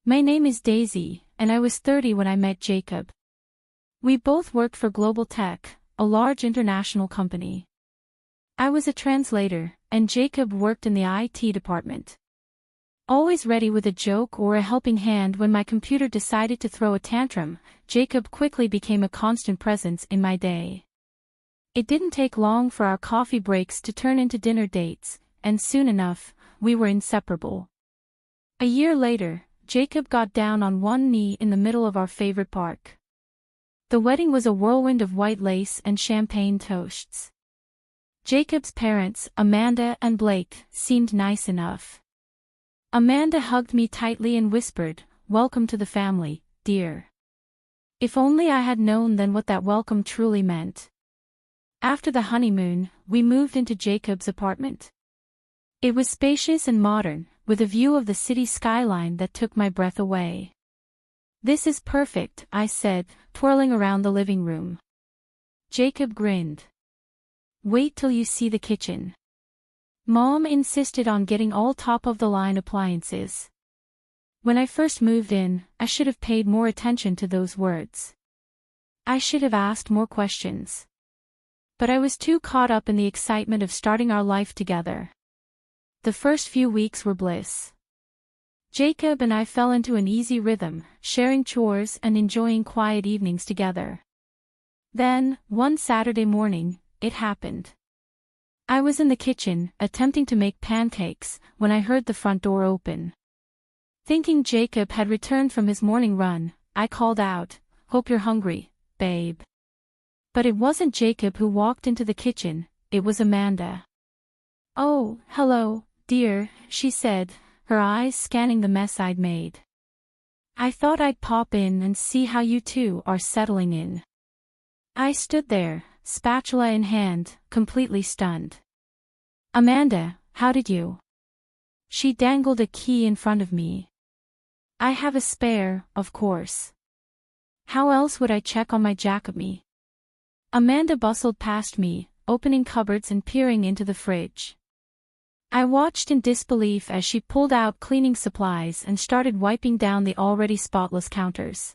My name is Daisy, and I was 30 when I met Jacob. We both worked for Global Tech, a large international company. I was a translator, and Jacob worked in the IT department. Always ready with a joke or a helping hand when my computer decided to throw a tantrum, Jacob quickly became a constant presence in my day. It didn't take long for our coffee breaks to turn into dinner dates, and soon enough, we were inseparable. A year later, Jacob got down on one knee in the middle of our favorite park. The wedding was a whirlwind of white lace and champagne toasts. Jacob's parents, Amanda and Blake, seemed nice enough. Amanda hugged me tightly and whispered, "Welcome to the family, dear." If only I had known then what that welcome truly meant. After the honeymoon, we moved into Jacob's apartment. It was spacious and modern, with a view of the city skyline that took my breath away. "This is perfect," I said, twirling around the living room. Jacob grinned. "Wait till you see the kitchen." Mom insisted on getting all top-of-the-line appliances. When I first moved in, I should have paid more attention to those words. I should have asked more questions. But I was too caught up in the excitement of starting our life together. The first few weeks were bliss. Jacob and I fell into an easy rhythm, sharing chores and enjoying quiet evenings together. Then, one Saturday morning, it happened. I was in the kitchen, attempting to make pancakes, when I heard the front door open. Thinking Jacob had returned from his morning run, I called out, "Hope you're hungry, babe." But it wasn't Jacob who walked into the kitchen, it was Amanda. "Oh, hello, dear," she said, her eyes scanning the mess I'd made. "I thought I'd pop in and see how you two are settling in." I stood there, spatula in hand, completely stunned. "Amanda, how did you?" She dangled a key in front of me. "I have a spare, of course. How else would I check on my Jacob-me?" Amanda bustled past me, opening cupboards and peering into the fridge. I watched in disbelief as she pulled out cleaning supplies and started wiping down the already spotless counters.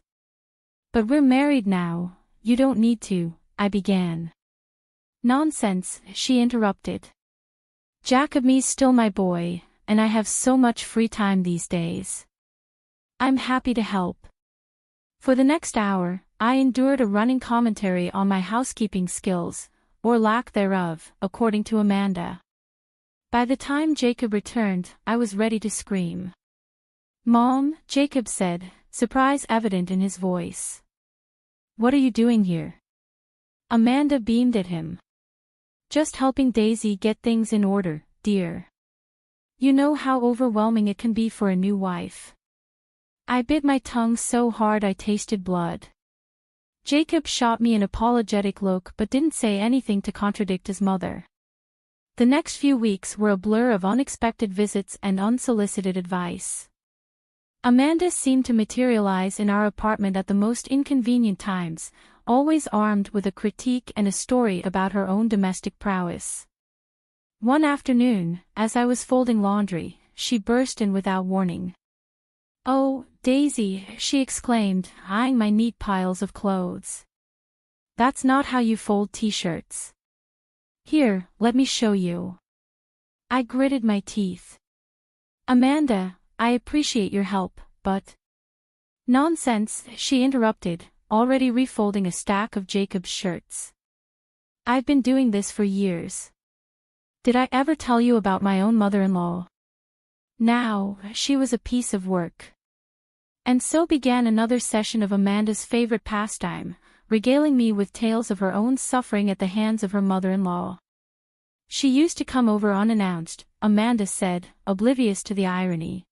"But we're married now, you don't need to," I began. "Nonsense," she interrupted. "Jacob-me's still my boy, and I have so much free time these days. I'm happy to help." For the next hour, I endured a running commentary on my housekeeping skills, or lack thereof, according to Amanda. By the time Jacob returned, I was ready to scream. "Mom," Jacob said, surprise evident in his voice. "What are you doing here?" Amanda beamed at him. "Just helping Daisy get things in order, dear. You know how overwhelming it can be for a new wife." I bit my tongue so hard I tasted blood. Jacob shot me an apologetic look but didn't say anything to contradict his mother. The next few weeks were a blur of unexpected visits and unsolicited advice. Amanda seemed to materialize in our apartment at the most inconvenient times, always armed with a critique and a story about her own domestic prowess. One afternoon, as I was folding laundry, she burst in without warning. "Oh, Daisy," she exclaimed, eyeing my neat piles of clothes. "That's not how you fold t-shirts. Here, let me show you." I gritted my teeth. "Amanda, I appreciate your help, but—" "Nonsense," she interrupted, already refolding a stack of Jacob's shirts. "I've been doing this for years. Did I ever tell you about my own mother-in-law?" Now, she was a piece of work. And so began another session of Amanda's favorite pastime, regaling me with tales of her own suffering at the hands of her mother-in-law. She used to come over unannounced, Amanda said, oblivious to the irony.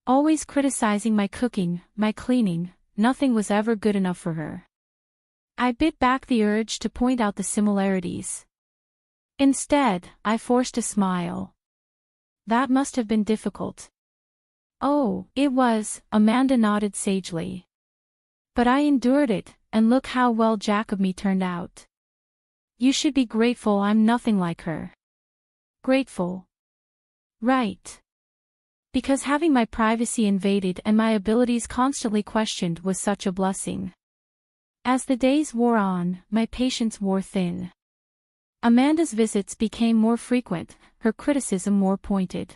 Always criticizing my cooking, my cleaning, nothing was ever good enough for her. I bit back the urge to point out the similarities. Instead, I forced a smile. "That must have been difficult." "Oh, it was," Amanda nodded sagely. "But I endured it, and look how well Jacob-me turned out. You should be grateful I'm nothing like her." "Grateful?" "Right. Because having my privacy invaded and my abilities constantly questioned was such a blessing. As the days wore on, my patience wore thin. Amanda's visits became more frequent, her criticism more pointed.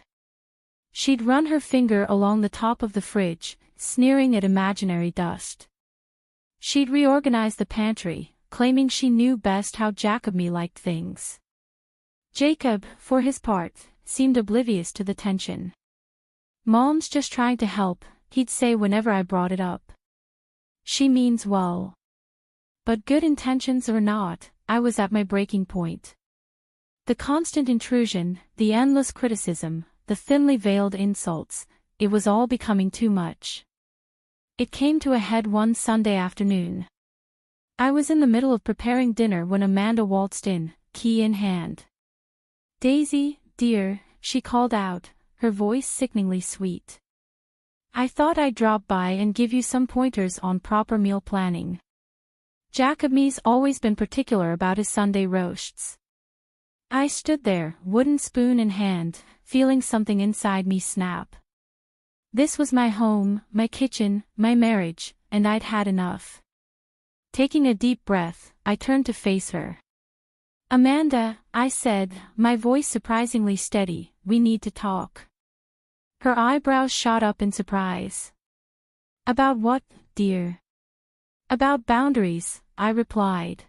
She'd run her finger along the top of the fridge, sneering at imaginary dust. She'd reorganize the pantry, claiming she knew best how Jacob-me liked things. Jacob, for his part, seemed oblivious to the tension. "Mom's just trying to help," he'd say whenever I brought it up. "She means well." But good intentions or not, I was at my breaking point. The constant intrusion, the endless criticism, the thinly veiled insults, it was all becoming too much. It came to a head one Sunday afternoon. I was in the middle of preparing dinner when Amanda waltzed in, key in hand. "Daisy, dear," she called out, her voice sickeningly sweet. "I thought I'd drop by and give you some pointers on proper meal planning. Jacob-me's always been particular about his Sunday roasts." I stood there, wooden spoon in hand, feeling something inside me snap. This was my home, my kitchen, my marriage, and I'd had enough. Taking a deep breath, I turned to face her. "Amanda," I said, my voice surprisingly steady, "we need to talk." Her eyebrows shot up in surprise. "About what, dear?" "About boundaries," I replied.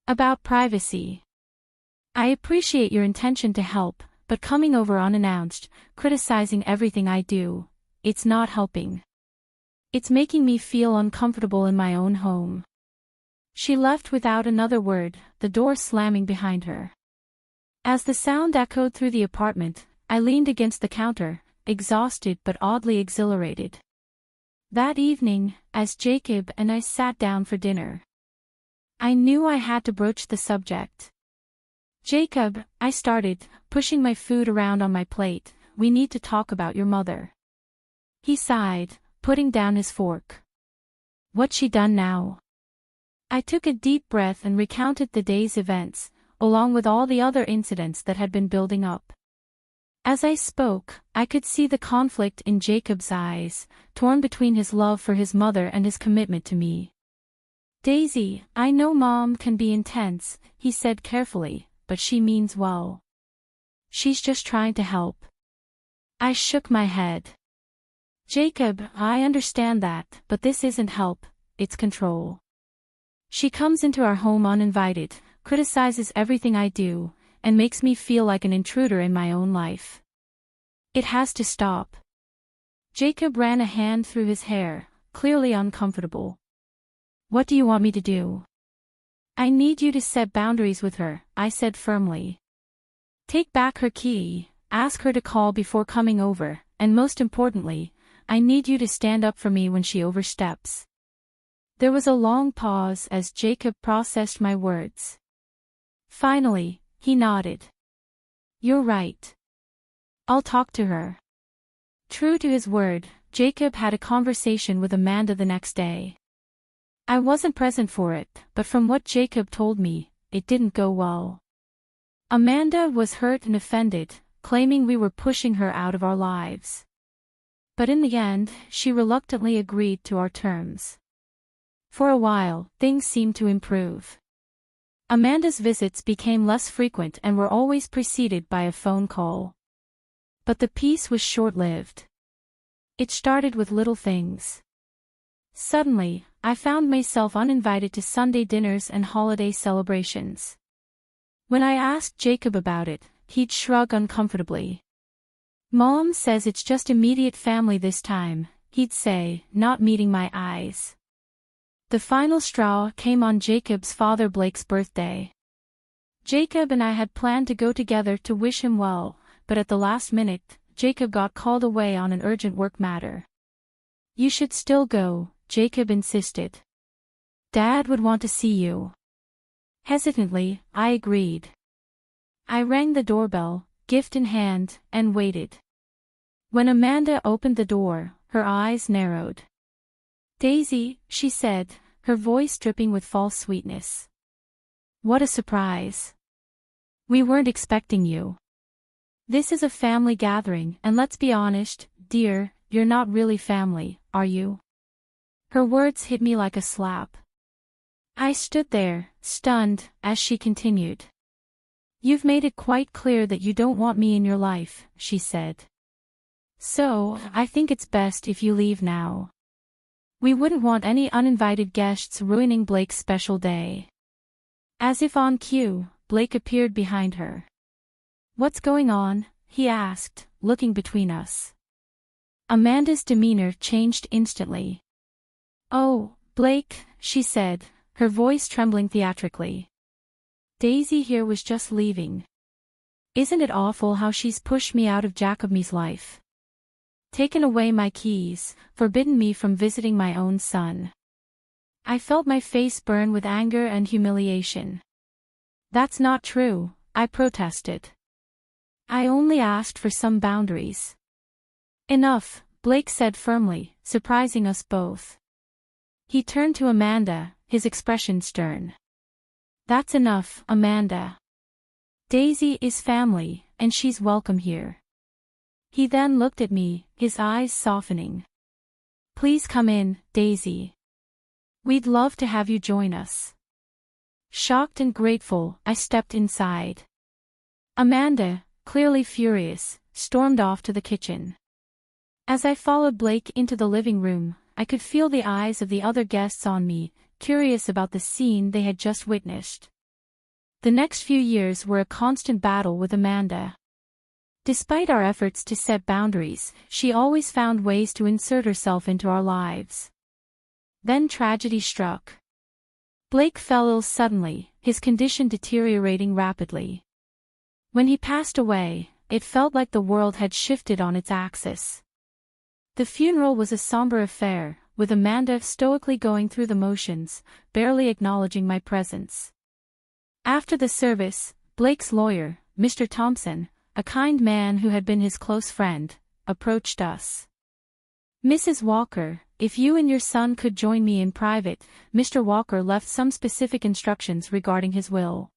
"About privacy. I appreciate your intention to help, but coming over unannounced, criticizing everything I do, it's not helping. It's making me feel uncomfortable in my own home." She left without another word, the door slamming behind her. As the sound echoed through the apartment, I leaned against the counter, exhausted but oddly exhilarated. That evening, as Jacob and I sat down for dinner, I knew I had to broach the subject. "Jacob," I started, pushing my food around on my plate, "we need to talk about your mother." He sighed, putting down his fork. "What's she done now?" I took a deep breath and recounted the day's events, along with all the other incidents that had been building up. As I spoke, I could see the conflict in Jacob's eyes, torn between his love for his mother and his commitment to me. "Daisy, I know Mom can be intense," he said carefully, "but she means well. She's just trying to help." I shook my head. "Jacob, I understand that, but this isn't help, it's control. She comes into our home uninvited, criticizes everything I do, and makes me feel like an intruder in my own life. It has to stop." Jacob ran a hand through his hair, clearly uncomfortable. "What do you want me to do?" "I need you to set boundaries with her," I said firmly. "Take back her key, ask her to call before coming over, and most importantly, I need you to stand up for me when she oversteps." There was a long pause as Jacob processed my words. Finally, he nodded. "You're right. I'll talk to her." True to his word, Jacob had a conversation with Amanda the next day. I wasn't present for it, but from what Jacob told me, it didn't go well. Amanda was hurt and offended, claiming we were pushing her out of our lives. But in the end, she reluctantly agreed to our terms. For a while, things seemed to improve. Amanda's visits became less frequent and were always preceded by a phone call. But the peace was short-lived. It started with little things. Suddenly, I found myself uninvited to Sunday dinners and holiday celebrations. When I asked Jacob about it, he'd shrug uncomfortably. "Mom says it's just immediate family this time," he'd say, not meeting my eyes. The final straw came on Jacob's father Blake's birthday. Jacob and I had planned to go together to wish him well, but at the last minute, Jacob got called away on an urgent work matter. "You should still go," Jacob insisted. "Dad would want to see you." Hesitantly, I agreed. I rang the doorbell, gift in hand, and waited. When Amanda opened the door, her eyes narrowed. "Daisy," she said, her voice dripping with false sweetness. "What a surprise. We weren't expecting you." This is a family gathering, and let's be honest, dear, you're not really family, are you? Her words hit me like a slap. I stood there, stunned, as she continued. You've made it quite clear that you don't want me in your life, she said. So, I think it's best if you leave now. We wouldn't want any uninvited guests ruining Blake's special day. As if on cue, Blake appeared behind her. What's going on? He asked, looking between us. Amanda's demeanor changed instantly. Oh, Blake, she said, her voice trembling theatrically. Daisy here was just leaving. Isn't it awful how she's pushed me out of Jacobme's life? Taken away my keys, forbidden me from visiting my own son. I felt my face burn with anger and humiliation. That's not true, I protested. I only asked for some boundaries. Enough, Blake said firmly, surprising us both. He turned to Amanda, his expression stern. That's enough, Amanda. Daisy is family, and she's welcome here. He then looked at me, his eyes softening. Please come in, Daisy. We'd love to have you join us. Shocked and grateful, I stepped inside. Amanda, clearly furious, stormed off to the kitchen. As I followed Blake into the living room, I could feel the eyes of the other guests on me, curious about the scene they had just witnessed. The next few years were a constant battle with Amanda. Despite our efforts to set boundaries, she always found ways to insert herself into our lives. Then tragedy struck. Blake fell ill suddenly, his condition deteriorating rapidly. When he passed away, it felt like the world had shifted on its axis. The funeral was a somber affair, with Amanda stoically going through the motions, barely acknowledging my presence. After the service, Blake's lawyer, Mr. Thompson, a kind man who had been his close friend, approached us. Mrs. Walker, if you and your son could join me in private, Mr. Walker left some specific instructions regarding his will.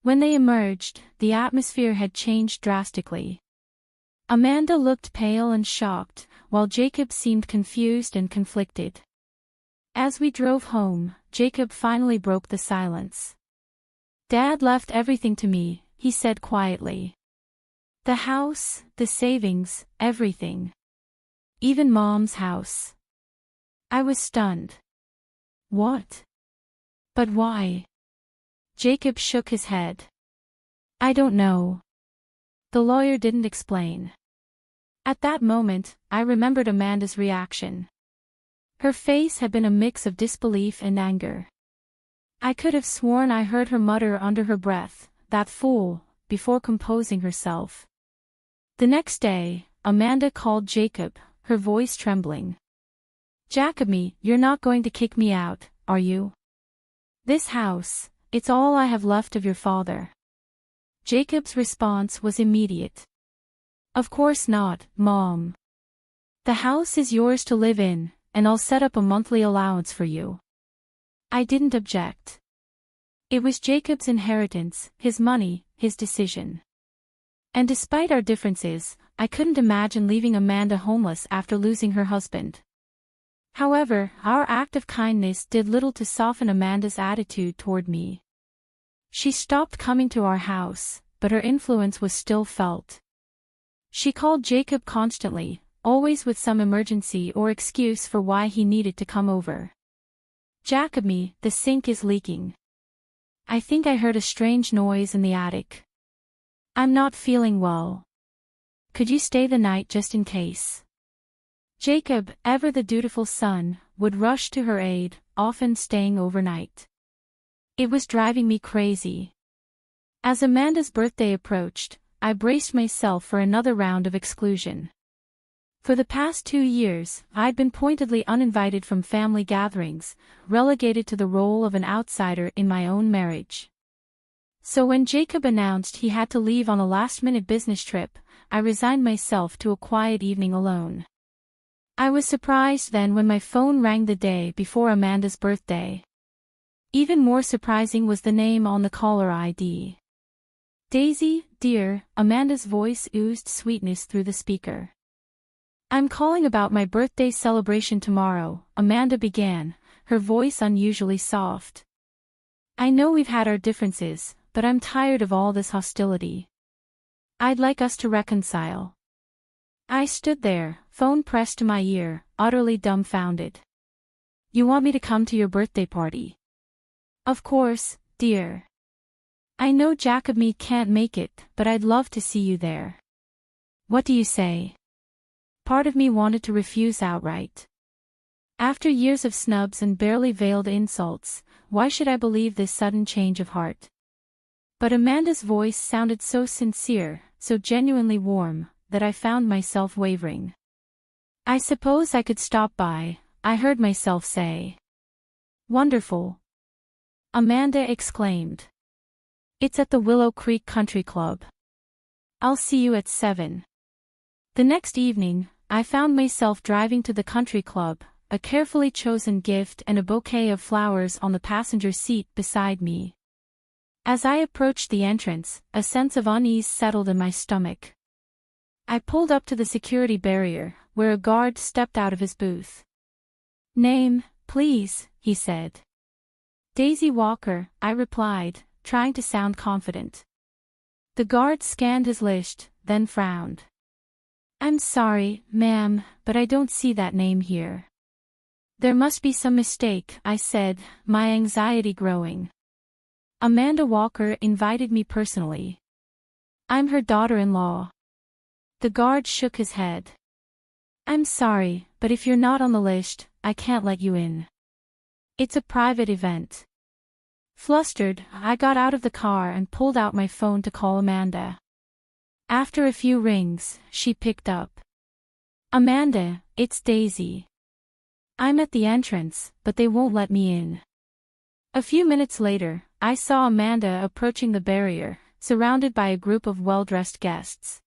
When they emerged, the atmosphere had changed drastically. Amanda looked pale and shocked, while Jacob seemed confused and conflicted. As we drove home, Jacob finally broke the silence. Dad left everything to me, he said quietly. The house, the savings, everything. Even Mom's house. I was stunned. What? But why? Jacob shook his head. I don't know. The lawyer didn't explain. At that moment, I remembered Amanda's reaction. Her face had been a mix of disbelief and anger. I could have sworn I heard her mutter under her breath, "That fool," before composing herself. The next day, Amanda called Jacob, her voice trembling. Jacobme, you're not going to kick me out, are you? This house, it's all I have left of your father. Jacob's response was immediate. Of course not, Mom. The house is yours to live in, and I'll set up a monthly allowance for you. I didn't object. It was Jacob's inheritance, his money, his decision. And despite our differences, I couldn't imagine leaving Amanda homeless after losing her husband. However, our act of kindness did little to soften Amanda's attitude toward me. She stopped coming to our house, but her influence was still felt. She called Jacob constantly, always with some emergency or excuse for why he needed to come over. Jacobme, the sink is leaking. I think I heard a strange noise in the attic. I'm not feeling well. Could you stay the night just in case? Jacob, ever the dutiful son, would rush to her aid, often staying overnight. It was driving me crazy. As Amanda's birthday approached, I braced myself for another round of exclusion. For the past 2 years, I'd been pointedly uninvited from family gatherings, relegated to the role of an outsider in my own marriage. So when Jacob announced he had to leave on a last-minute business trip, I resigned myself to a quiet evening alone. I was surprised then when my phone rang the day before Amanda's birthday. Even more surprising was the name on the caller ID. Daisy, dear, Amanda's voice oozed sweetness through the speaker. I'm calling about my birthday celebration tomorrow, Amanda began, her voice unusually soft. I know we've had our differences, but I'm tired of all this hostility. I'd like us to reconcile. I stood there, phone pressed to my ear, utterly dumbfounded. You want me to come to your birthday party? Of course, dear. I know Jacob me can't make it, but I'd love to see you there. What do you say? Part of me wanted to refuse outright. After years of snubs and barely veiled insults, why should I believe this sudden change of heart? But Amanda's voice sounded so sincere, so genuinely warm, that I found myself wavering. I suppose I could stop by, I heard myself say. Wonderful! Amanda exclaimed. It's at the Willow Creek Country Club. I'll see you at 7. The next evening, I found myself driving to the country club, a carefully chosen gift and a bouquet of flowers on the passenger seat beside me. As I approached the entrance, a sense of unease settled in my stomach. I pulled up to the security barrier, where a guard stepped out of his booth. Name, please, he said. Daisy Walker, I replied, trying to sound confident. The guard scanned his list, then frowned. I'm sorry, ma'am, but I don't see that name here. There must be some mistake, I said, my anxiety growing. Amanda Walker invited me personally. I'm her daughter-in-law. The guard shook his head. I'm sorry, but if you're not on the list, I can't let you in. It's a private event. Flustered, I got out of the car and pulled out my phone to call Amanda. After a few rings, she picked up. Amanda, it's Daisy. I'm at the entrance, but they won't let me in. A few minutes later, I saw Amanda approaching the barrier, surrounded by a group of well-dressed guests.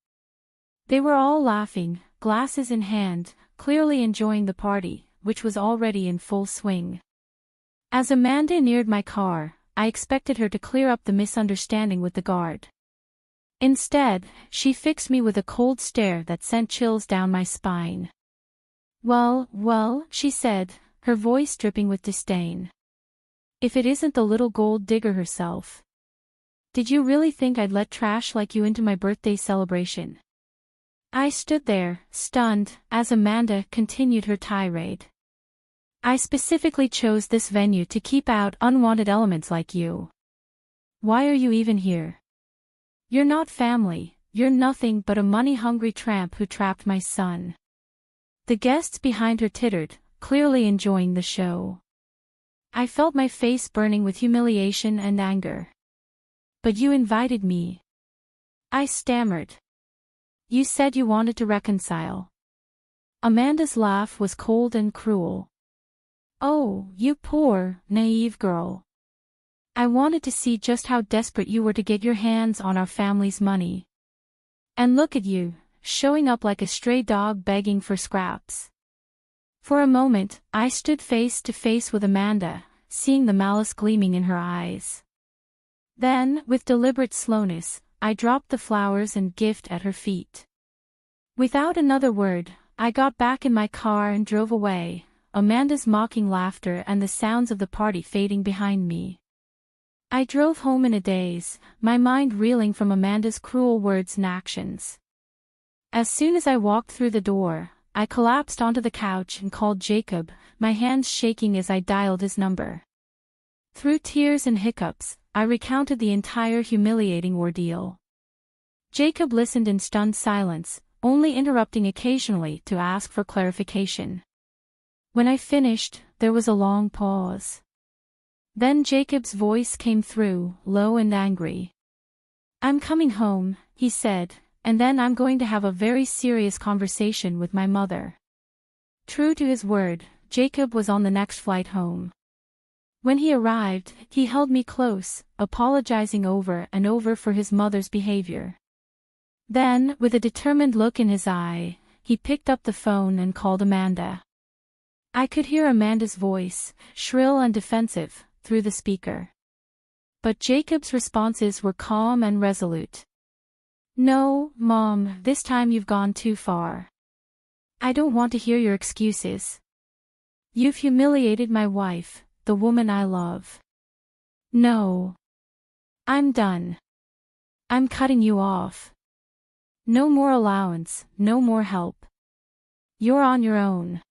They were all laughing, glasses in hand, clearly enjoying the party, which was already in full swing. As Amanda neared my car, I expected her to clear up the misunderstanding with the guard. Instead, she fixed me with a cold stare that sent chills down my spine. Well, she said, her voice dripping with disdain. If it isn't the little gold digger herself. Did you really think I'd let trash like you into my birthday celebration? I stood there, stunned, as Amanda continued her tirade. I specifically chose this venue to keep out unwanted elements like you. Why are you even here? You're not family, you're nothing but a money-hungry tramp who trapped my son. The guests behind her tittered, clearly enjoying the show. I felt my face burning with humiliation and anger. But you invited me. I stammered. You said you wanted to reconcile. Amanda's laugh was cold and cruel. Oh, you poor, naive girl. I wanted to see just how desperate you were to get your hands on our family's money. And look at you, showing up like a stray dog begging for scraps. For a moment, I stood face to face with Amanda, seeing the malice gleaming in her eyes. Then, with deliberate slowness, I dropped the flowers and gift at her feet. Without another word, I got back in my car and drove away, Amanda's mocking laughter and the sounds of the party fading behind me. I drove home in a daze, my mind reeling from Amanda's cruel words and actions. As soon as I walked through the door, I collapsed onto the couch and called Jacob, my hands shaking as I dialed his number. Through tears and hiccups, I recounted the entire humiliating ordeal. Jacob listened in stunned silence, only interrupting occasionally to ask for clarification. When I finished, there was a long pause. Then Jacob's voice came through, low and angry. I'm coming home, he said, and then I'm going to have a very serious conversation with my mother. True to his word, Jacob was on the next flight home. When he arrived, he held me close, apologizing over and over for his mother's behavior. Then, with a determined look in his eye, he picked up the phone and called Amanda. I could hear Amanda's voice, shrill and defensive, through the speaker. But Jacob's responses were calm and resolute. "No, Mom, this time you've gone too far. I don't want to hear your excuses. You've humiliated my wife, the woman I love. No. I'm done. I'm cutting you off. No more allowance, no more help. You're on your own."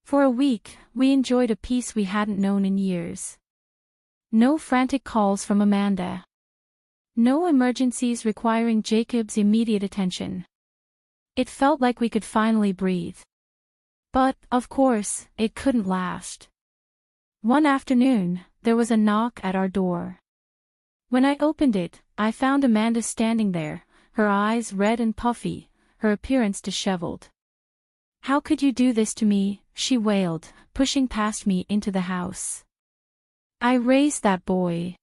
For a week, we enjoyed a peace we hadn't known in years. No frantic calls from Amanda. No emergencies requiring Jacob's immediate attention. It felt like we could finally breathe. But, of course, it couldn't last. One afternoon, there was a knock at our door. When I opened it, I found Amanda standing there, her eyes red and puffy, her appearance disheveled. "How could you do this to me?" she wailed, pushing past me into the house. "I raised that boy.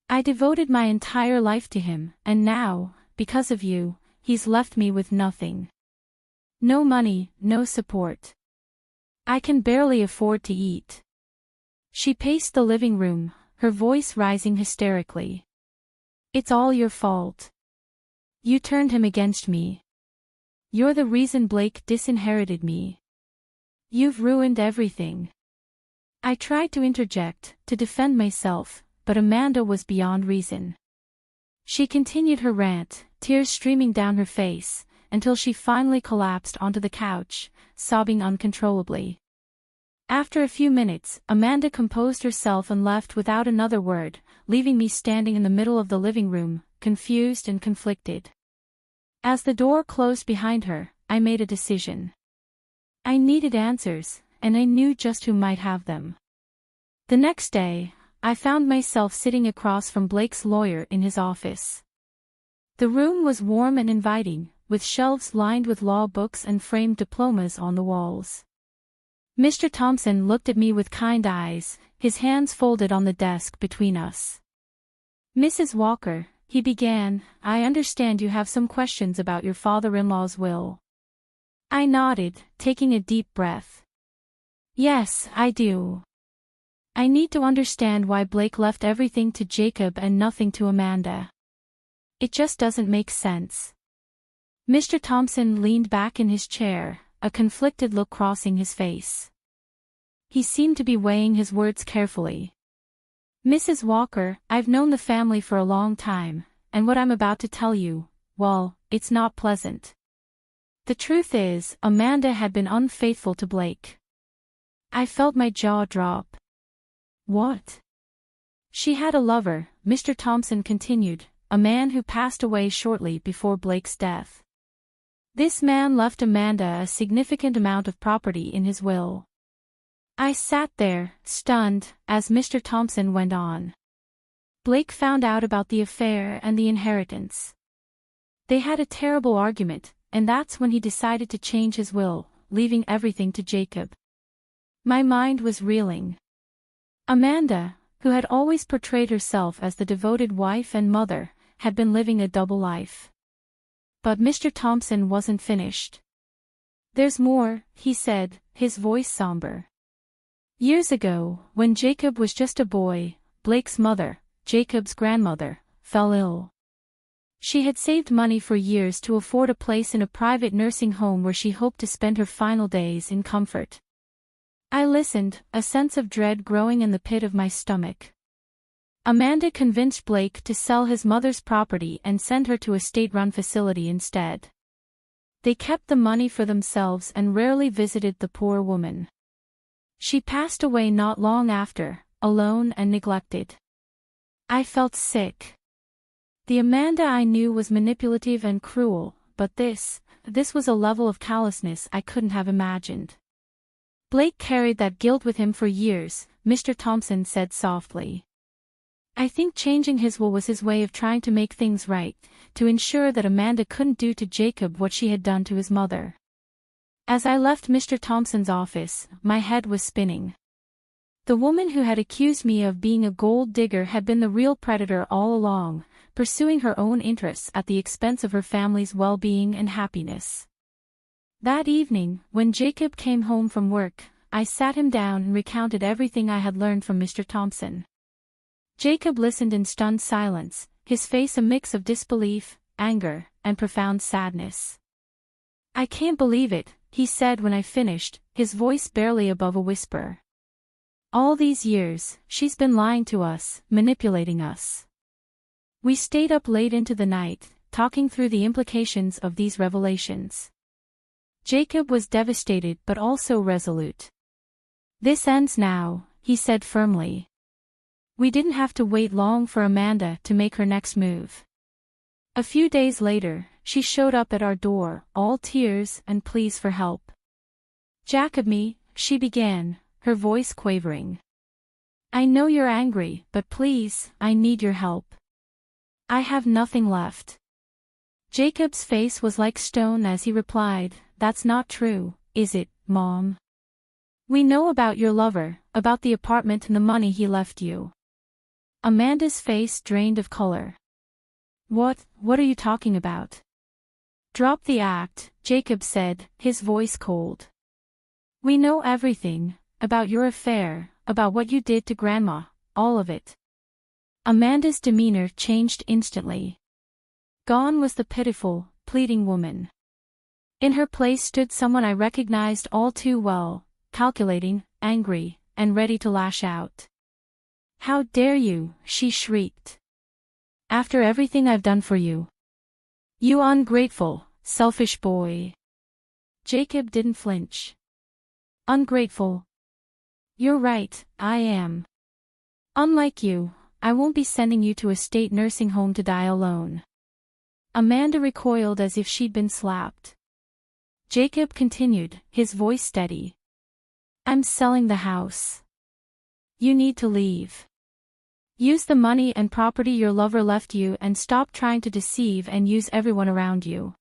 I devoted my entire life to him, and now, because of you, he's left me with nothing. No money, no support. I can barely afford to eat." She paced the living room, her voice rising hysterically. "It's all your fault. You turned him against me. You're the reason Blake disinherited me. You've ruined everything." I tried to interject, to defend myself, but Amanda was beyond reason. She continued her rant, tears streaming down her face, until she finally collapsed onto the couch, sobbing uncontrollably. After a few minutes, Amanda composed herself and left without another word, leaving me standing in the middle of the living room, confused and conflicted. As the door closed behind her, I made a decision. I needed answers, and I knew just who might have them. The next day, I found myself sitting across from Blake's lawyer in his office. The room was warm and inviting, with shelves lined with law books and framed diplomas on the walls. Mr. Thompson looked at me with kind eyes, his hands folded on the desk between us. "Mrs. Walker," he began, "I understand you have some questions about your father-in-law's will." I nodded, taking a deep breath. "Yes, I do. I need to understand why Blake left everything to Jacob and nothing to Amanda. It just doesn't make sense." Mr. Thompson leaned back in his chair, a conflicted look crossing his face. He seemed to be weighing his words carefully. "Mrs. Walker, I've known the family for a long time, and what I'm about to tell you, well, it's not pleasant. The truth is, Amanda had been unfaithful to Blake." I felt my jaw drop. "What?" "She had a lover," Mr. Thompson continued, "a man who passed away shortly before Blake's death. This man left Amanda a significant amount of property in his will." I sat there, stunned, as Mr. Thompson went on. "Blake found out about the affair and the inheritance. They had a terrible argument, and that's when he decided to change his will, leaving everything to Jacob." My mind was reeling. Amanda, who had always portrayed herself as the devoted wife and mother, had been living a double life. But Mr. Thompson wasn't finished. "There's more," he said, his voice somber. "Years ago, when Jacob was just a boy, Blake's mother, Jacob's grandmother, fell ill. She had saved money for years to afford a place in a private nursing home where she hoped to spend her final days in comfort." I listened, a sense of dread growing in the pit of my stomach. Amanda convinced Blake to sell his mother's property and send her to a state-run facility instead. They kept the money for themselves and rarely visited the poor woman. She passed away not long after, alone and neglected. I felt sick. The Amanda I knew was manipulative and cruel, but this was a level of callousness I couldn't have imagined. "Blake carried that guilt with him for years," Mr. Thompson said softly. "I think changing his will was his way of trying to make things right, to ensure that Amanda couldn't do to Jacob what she had done to his mother." As I left Mr. Thompson's office, my head was spinning. The woman who had accused me of being a gold digger had been the real predator all along, pursuing her own interests at the expense of her family's well-being and happiness. That evening, when Jacob came home from work, I sat him down and recounted everything I had learned from Mr. Thompson. Jacob listened in stunned silence, his face a mix of disbelief, anger, and profound sadness. "I can't believe it," he said when I finished, his voice barely above a whisper. "All these years, she's been lying to us, manipulating us." We stayed up late into the night, talking through the implications of these revelations. Jacob was devastated but also resolute. "This ends now," he said firmly. We didn't have to wait long for Amanda to make her next move. A few days later, she showed up at our door, all tears and pleas for help. "Jacob, she began, her voice quavering. "I know you're angry, but please, I need your help. I have nothing left." Jacob's face was like stone as he replied, "That's not true, is it, Mom? We know about your lover, about the apartment and the money he left you." Amanda's face drained of color. What are you talking about?" "Drop the act," Jacob said, his voice cold. "We know everything, about your affair, about what you did to Grandma, all of it." Amanda's demeanor changed instantly. Gone was the pitiful, pleading woman. In her place stood someone I recognized all too well, calculating, angry, and ready to lash out. "How dare you," she shrieked. "After everything I've done for you. You ungrateful, selfish boy." Jacob didn't flinch. "Ungrateful? You're right, I am. Unlike you, I won't be sending you to a state nursing home to die alone." Amanda recoiled as if she'd been slapped. Jacob continued, his voice steady. "I'm selling the house. You need to leave. Use the money and property your lover left you and stop trying to deceive and use everyone around you."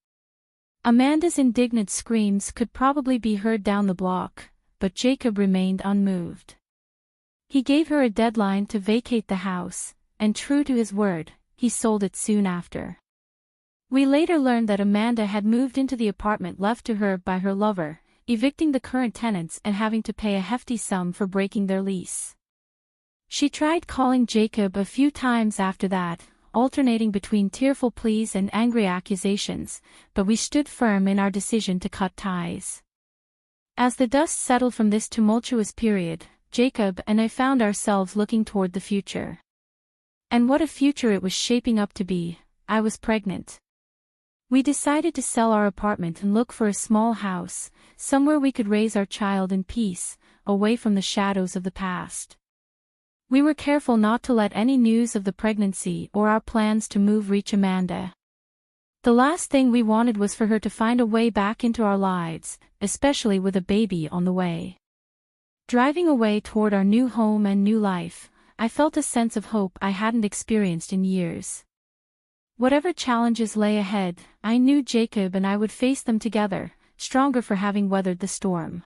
Amanda's indignant screams could probably be heard down the block, but Jacob remained unmoved. He gave her a deadline to vacate the house, and true to his word, he sold it soon after. We later learned that Amanda had moved into the apartment left to her by her lover, evicting the current tenants and having to pay a hefty sum for breaking their lease. She tried calling Jacob a few times after that, alternating between tearful pleas and angry accusations, but we stood firm in our decision to cut ties. As the dust settled from this tumultuous period, Jacob and I found ourselves looking toward the future. And what a future it was shaping up to be. I was pregnant. We decided to sell our apartment and look for a small house, somewhere we could raise our child in peace, away from the shadows of the past. We were careful not to let any news of the pregnancy or our plans to move reach Amanda. The last thing we wanted was for her to find a way back into our lives, especially with a baby on the way. Driving away toward our new home and new life, I felt a sense of hope I hadn't experienced in years. Whatever challenges lay ahead, I knew Jacob and I would face them together, stronger for having weathered the storm.